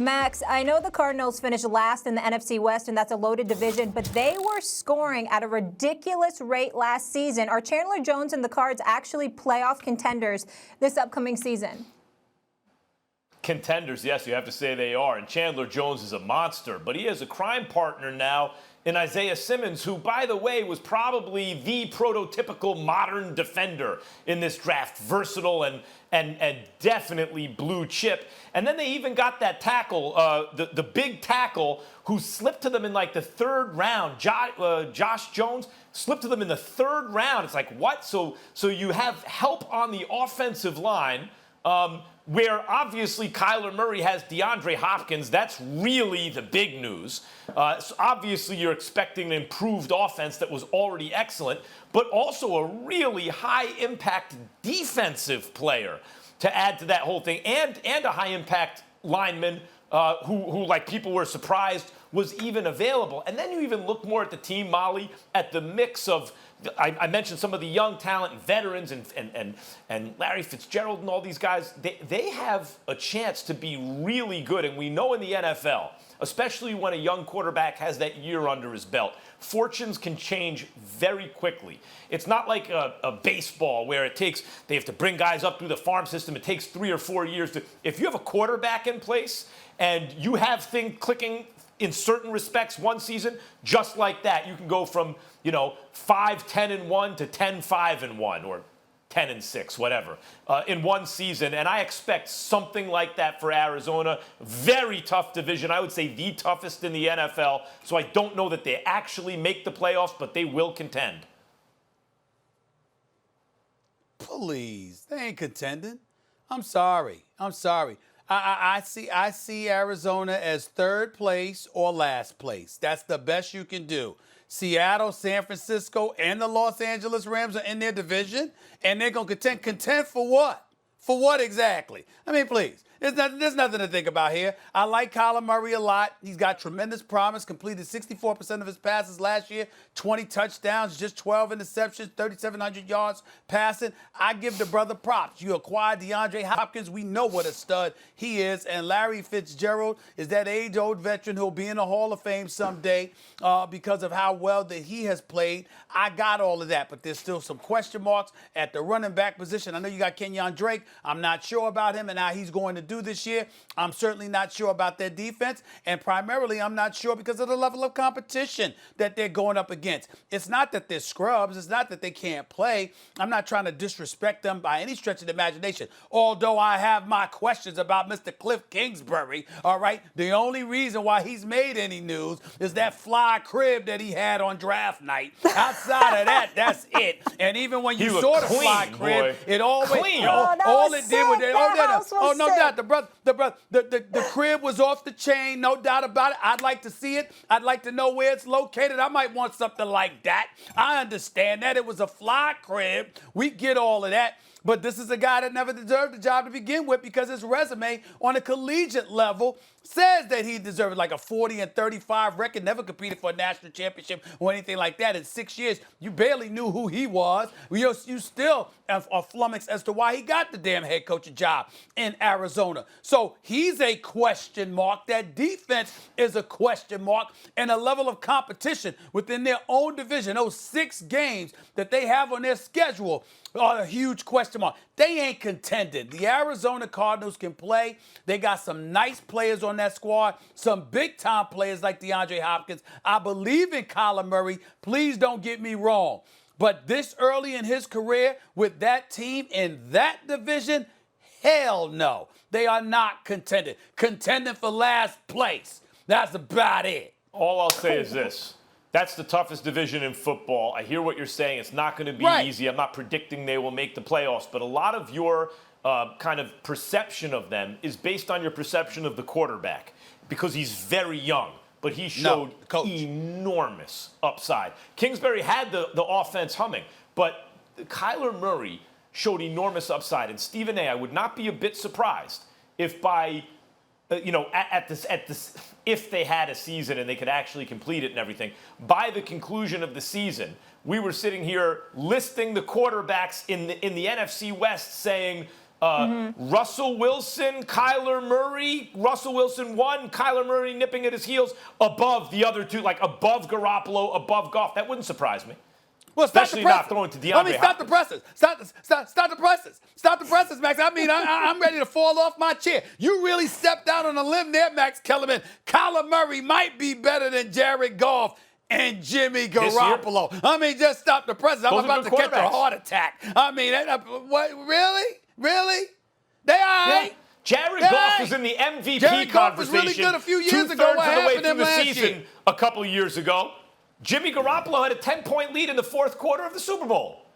Max, I know the Cardinals finished last in the NFC West, and that's a loaded division, but they were scoring at a ridiculous rate last season. Are Chandler Jones and the Cards actually playoff contenders this upcoming season? Contenders, yes, you have to say they are. And Chandler Jones is a monster, but he has a crime partner now in Isaiah Simmons, who, by the way, was probably the prototypical modern defender in this draft. Versatile and definitely blue chip. And then they even got that tackle, the big tackle, who slipped to them in like the third round. Josh Jones slipped to them in the third round. It's like, what? So you have help on the offensive line, where obviously Kyler Murray has DeAndre Hopkins. That's really the big news. So obviously you're expecting an improved offense that was already excellent, but also a really high-impact defensive player to add to that whole thing, and a high-impact lineman who like people were surprised was even available. And then you even look more at the team, Molly, at the mix of, I mentioned some of the young talent and veterans and Larry Fitzgerald and all these guys. They have a chance to be really good. And we know in the NFL, especially when a young quarterback has that year under his belt, fortunes can change very quickly. It's not like a baseball where they have to bring guys up through the farm system. It takes 3 or 4 years to. If you have a quarterback in place and you have things clicking in certain respects one season, just like that, you can go from 5-10-1 to 10-5-1 or 10-6, whatever, in one season. And I expect something like that for Arizona. Very tough division. I would say the toughest in the NFL. So I don't know that they actually make the playoffs, but they will contend. Please, they ain't contending. I'm sorry. I see Arizona as third place or last place. That's the best you can do. Seattle, San Francisco, and the Los Angeles Rams are in their division, and they're going to contend. Contend for what? For what exactly? I mean, please. There's nothing to think about here. I like Kyler Murray a lot. He's got tremendous promise, completed 64% of his passes last year, 20 touchdowns, just 12 interceptions, 3,700 yards passing. I give the brother props. You acquired DeAndre Hopkins. We know what a stud he is. And Larry Fitzgerald is that age-old veteran who'll be in the Hall of Fame someday because of how well that he has played. I got all of that, but there's still some question marks at the running back position. I know you got Kenyon Drake. I'm not sure about him and how he's going to do this year. I'm certainly not sure about their defense, and primarily I'm not sure because of the level of competition that they're going up against. It's not that they're scrubs. It's not that they can't play. I'm not trying to disrespect them by any stretch of the imagination, although I have my questions about Mr. Cliff Kingsbury, all right? The only reason why he's made any news is that fly crib that he had on draft night. Outside of that, that's it. And even when you saw the fly crib, it always, all it did was that. No doubt. The crib was off the chain, no doubt about it. I'd like to see it. I'd like to know where it's located. I might want something like that. I understand that. It was a fly crib. We get all of that. But this is a guy that never deserved the job to begin with because his resume on a collegiate level says that he deserved like a 40-35 record, never competed for a national championship or anything like that in 6 years. You barely knew who he was. You still are flummoxed as to why he got the damn head coaching job in Arizona. So he's a question mark. That defense is a question mark, and a level of competition within their own division, those 6 games that they have on their schedule, are a huge question mark. They ain't contending. The Arizona Cardinals can play. They got some nice players on that squad, some big-time players like DeAndre Hopkins. I believe in Kyler Murray. Please don't get me wrong. But this early in his career with that team in that division, hell no. They are not contending. Contending for last place. That's about it. All I'll say is this. That's the toughest division in football. I hear what you're saying. It's not going to be easy. I'm not predicting they will make the playoffs, but a lot of your kind of perception of them is based on your perception of the quarterback because he's very young, but he showed enormous upside. Kingsbury had the offense humming, but Kyler Murray showed enormous upside. And Stephen A., I would not be a bit surprised if by if they had a season and they could actually complete it and everything, by the conclusion of the season, we were sitting here listing the quarterbacks in the NFC West saying, Russell Wilson, Kyler Murray. Russell Wilson won. Kyler Murray nipping at his heels above the other two, like above Garoppolo, above Goff. That wouldn't surprise me. Well, especially not throwing to DeAndre Hopkins. Stop the presses. Stop the presses. Stop the presses, Max. I mean, I'm ready to fall off my chair. You really stepped out on a limb there, Max Kellerman. Kyler Murray might be better than Jared Goff and Jimmy Garoppolo. I mean, just stop the presses. I'm about to catch a heart attack. I mean, what? Really? They all right. Yeah. Jared Goff was in the MVP Jared Goff conversation. was really good a few years ago. What happened to him last year? A couple of years ago. Jimmy Garoppolo had a 10-point lead in the fourth quarter of the Super Bowl.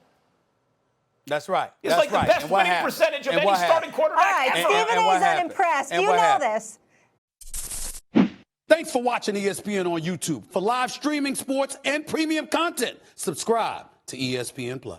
That's right. It's like the best winning percentage of any starting quarterback. All right, Stephen is unimpressed. You know this. Thanks for watching ESPN on YouTube. For live streaming sports and premium content, subscribe to ESPN+.